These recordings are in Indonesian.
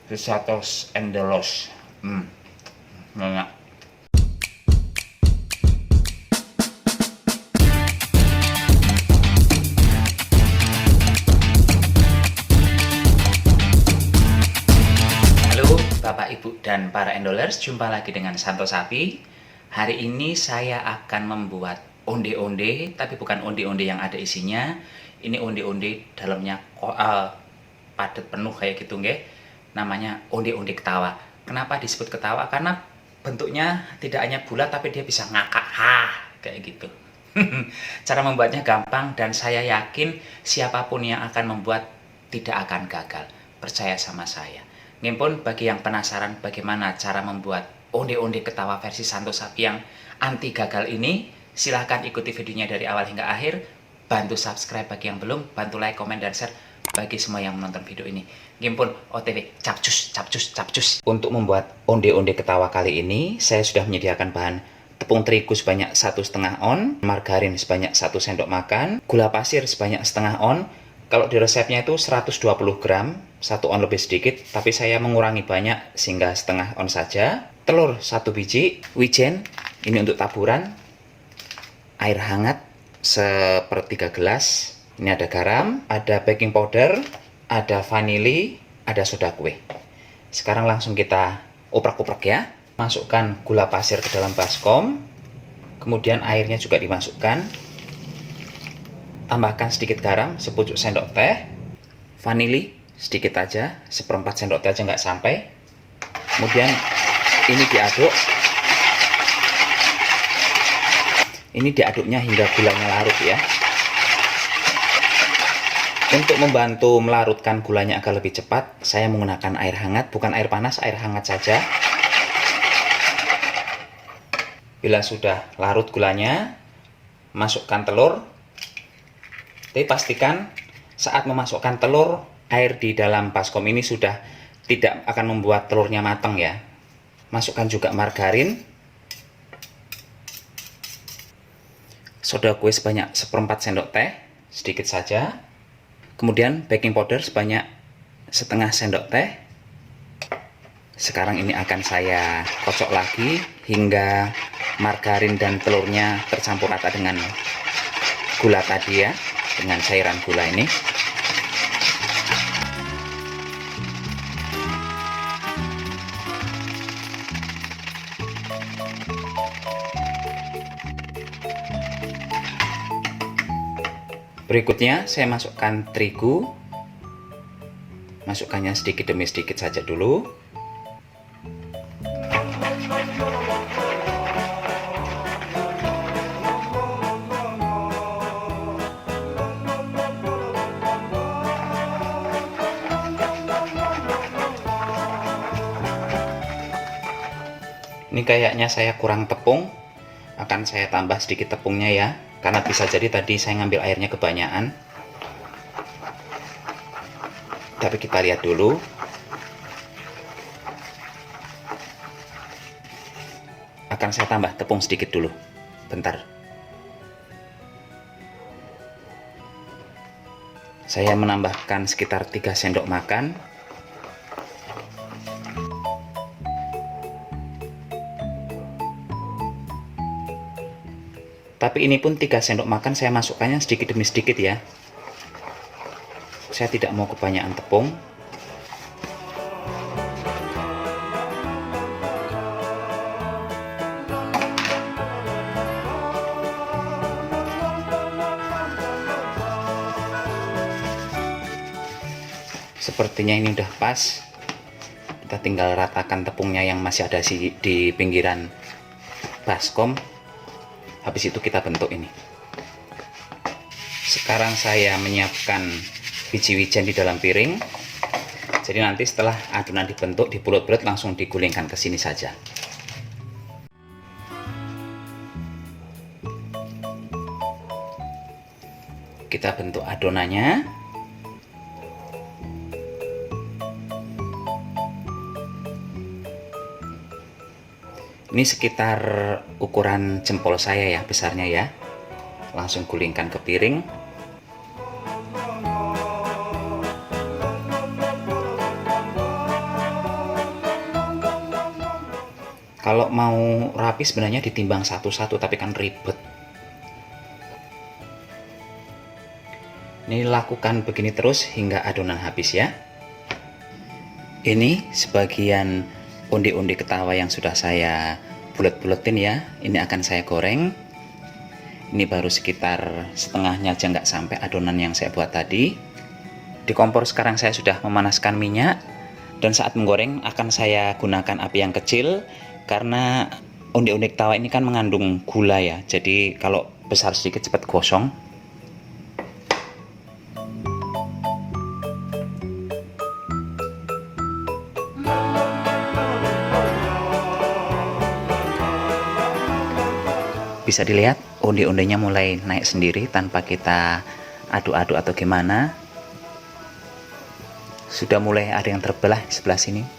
Risatos endelos. Enak. Halo Bapak Ibu dan para endolers, jumpa lagi dengan Santo Sapi. Hari ini saya akan membuat onde-onde, tapi bukan onde-onde yang ada isinya. Ini onde-onde dalamnya padat penuh kayak gitu nggih. Namanya onde-onde ketawa. Kenapa disebut ketawa? Karena bentuknya tidak hanya bulat tapi dia bisa ngakak kayak gitu. Cara membuatnya gampang dan saya yakin siapapun yang akan membuat tidak akan gagal. Percaya sama saya. Ngimpun bagi yang penasaran bagaimana cara membuat onde-onde ketawa versi Santo Sapi yang anti gagal ini, silahkan ikuti videonya dari awal hingga akhir. Bantu subscribe bagi yang belum, bantu like, komen, dan share bagi semua yang menonton video ini. Ngimpun OTW, capcus, capcus, capcus. Untuk membuat onde-onde ketawa kali ini, saya sudah menyediakan bahan tepung terigu sebanyak 1,5 on, margarin sebanyak 1 sendok makan, gula pasir sebanyak setengah on. Kalau di resepnya itu 120 gram, 1 on lebih sedikit, tapi saya mengurangi banyak sehingga setengah on saja. Telur 1 biji, wijen, ini untuk taburan, air hangat sepertiga gelas, ini ada garam, ada baking powder, ada vanili, ada soda kue. Sekarang langsung kita oprak-oprak ya. Masukkan gula pasir ke dalam baskom, kemudian airnya juga dimasukkan. Tambahkan sedikit garam, sepucuk sendok teh, vanili sedikit aja, seperempat sendok teh aja nggak sampai. Kemudian ini diaduk. Ini diaduknya hingga gulanya larut ya. Untuk membantu melarutkan gulanya agar lebih cepat, saya menggunakan air hangat, bukan air panas, air hangat saja. Bila sudah larut gulanya, masukkan telur. Tapi pastikan saat memasukkan telur, air di dalam baskom ini sudah tidak akan membuat telurnya matang ya. Masukkan juga margarin, soda kue sebanyak seperempat sendok teh, sedikit saja. Kemudian baking powder sebanyak setengah sendok teh. Sekarang ini akan saya kocok lagi hingga margarin dan telurnya tercampur rata dengan gula tadi ya, dengan cairan gula ini. Berikutnya saya masukkan terigu, masukkannya sedikit demi sedikit saja dulu. Ini kayaknya saya kurang tepung, akan saya tambah sedikit tepungnya ya, karena bisa jadi tadi saya ngambil airnya kebanyakan. Tapi kita lihat dulu. Akan saya tambah tepung sedikit dulu. Bentar. Saya menambahkan sekitar 3 sendok makan. Tapi ini pun 3 sendok makan saya masukkannya sedikit demi sedikit ya. Saya tidak mau kebanyakan tepung. Sepertinya ini udah pas. Kita tinggal ratakan tepungnya yang masih ada di pinggiran baskom. Habis itu kita bentuk ini. Sekarang saya menyiapkan biji wijen di dalam piring. Jadi nanti setelah adonan dibentuk, dibulut-bulut langsung digulingkan ke sini saja. Kita bentuk adonannya. Ini sekitar ukuran jempol saya ya, besarnya ya. Langsung gulingkan ke piring. Kalau mau rapi sebenarnya ditimbang satu-satu, tapi kan ribet. Ini lakukan begini terus hingga adonan habis ya. Ini sebagian undi-undi ketawa yang sudah saya bulet-buletin ya. Ini akan saya goreng. Ini baru sekitar setengahnya aja, nggak sampai adonan yang saya buat tadi. Di kompor sekarang saya sudah memanaskan minyak. Dan saat menggoreng akan saya gunakan api yang kecil. Karena undi-undi ketawa ini kan mengandung gula ya. Jadi kalau besar sedikit cepat gosong. Bisa dilihat undi-undinya mulai naik sendiri tanpa kita aduk-aduk atau gimana. Sudah mulai ada yang terbelah di sebelah sini.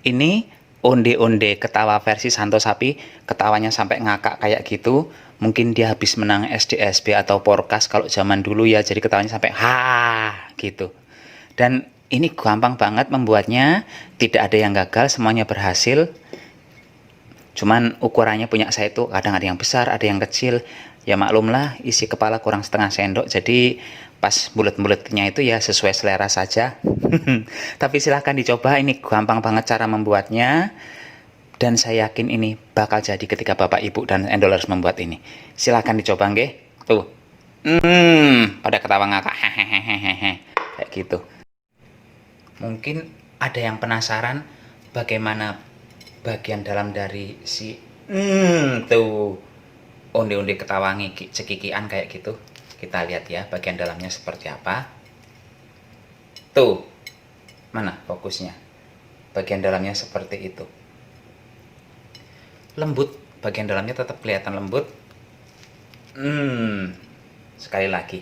Ini onde-onde ketawa versi Santo Sapi, ketawanya sampai ngakak kayak gitu. Mungkin dia habis menang SDSB atau Porkas kalau zaman dulu ya, jadi ketawanya sampai ha gitu. Dan ini gampang banget membuatnya, tidak ada yang gagal, semuanya berhasil. Cuman ukurannya punya saya itu kadang ada yang besar, ada yang kecil. Ya maklumlah, isi kepala kurang setengah sendok, jadi pas bulet-buletnya itu ya sesuai selera saja. Tapi silahkan dicoba, ini gampang banget cara membuatnya. Dan saya yakin ini bakal jadi ketika Bapak Ibu dan endolers membuat ini. Silahkan dicoba nggih. Tuh. Pada ketawa ngakak. Hehehehe. Kayak gitu. Mungkin ada yang penasaran bagaimana bagian dalam dari si tuh onde-onde ketawa cekikian kayak gitu. Kita lihat ya bagian dalamnya seperti apa. Tuh, mana fokusnya? Bagian dalamnya seperti itu. Lembut, bagian dalamnya tetap kelihatan lembut. Sekali lagi.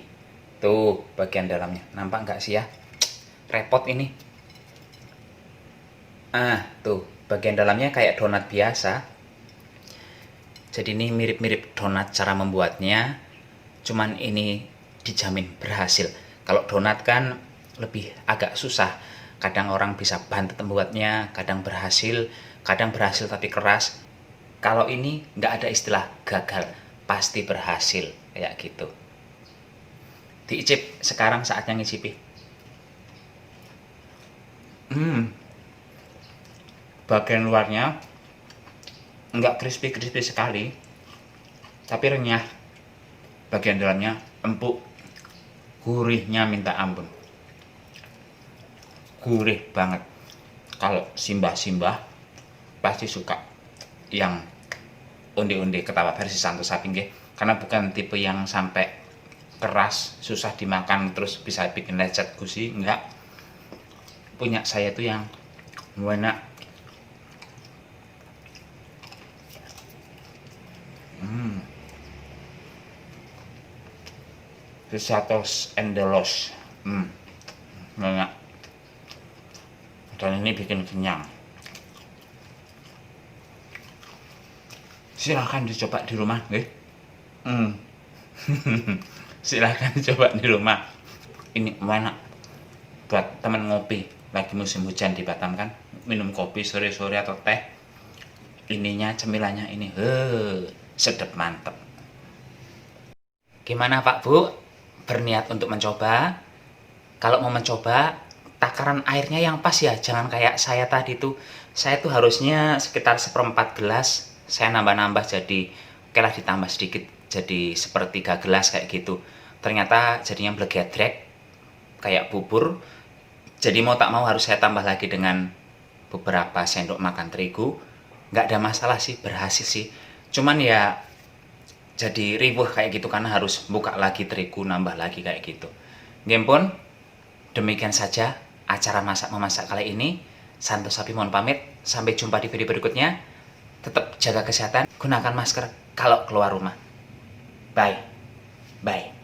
Tuh, bagian dalamnya. Nampak nggak sih ya? Repot ini. Tuh, bagian dalamnya kayak donat biasa. Jadi ini mirip-mirip donat cara membuatnya. Cuman ini dijamin berhasil. Kalau donat kan lebih agak susah. Kadang orang bisa bantet membuatnya, kadang berhasil tapi keras. Kalau ini nggak ada istilah gagal, pasti berhasil kayak gitu. Diicip, sekarang saatnya ngicipi. Bagian luarnya nggak crispy sekali, tapi renyah. Bagian dalamnya empuk, gurihnya minta ampun, gurih banget. Kalau simbah-simbah pasti suka yang onde-onde ketawa versi Santo Sapi nggih, karena bukan tipe yang sampai keras susah dimakan terus bisa bikin lecet gusi, enggak. Punya saya tuh yang enak. Risatos endolos, enak. Dan ini bikin kenyang. Silahkan dicoba di rumah, nggih. Silahkan dicoba di rumah. Ini enak buat teman ngopi lagi musim hujan di Batam kan, minum kopi sore-sore atau teh. Ininya cemilannya ini, sedap mantep. Gimana Pak Bu? Berniat untuk mencoba? Kalau mau mencoba, takaran airnya yang pas ya, jangan kayak saya tadi tuh. Saya tuh harusnya sekitar 1/4 gelas, saya nambah-nambah jadi, oke lah ditambah sedikit, jadi 1/3 gelas kayak gitu. Ternyata jadinya blegedrek, kayak bubur. Jadi mau tak mau harus saya tambah lagi dengan beberapa sendok makan terigu. Nggak ada masalah sih, berhasil sih. Cuman ya jadi ribuh kayak gitu karena harus buka lagi terigu, nambah lagi kayak gitu. Game pun demikian saja acara masak-memasak kali ini. Santo Sapi mohon pamit. Sampai jumpa di video berikutnya. Tetap jaga kesehatan, gunakan masker kalau keluar rumah. Bye. Bye.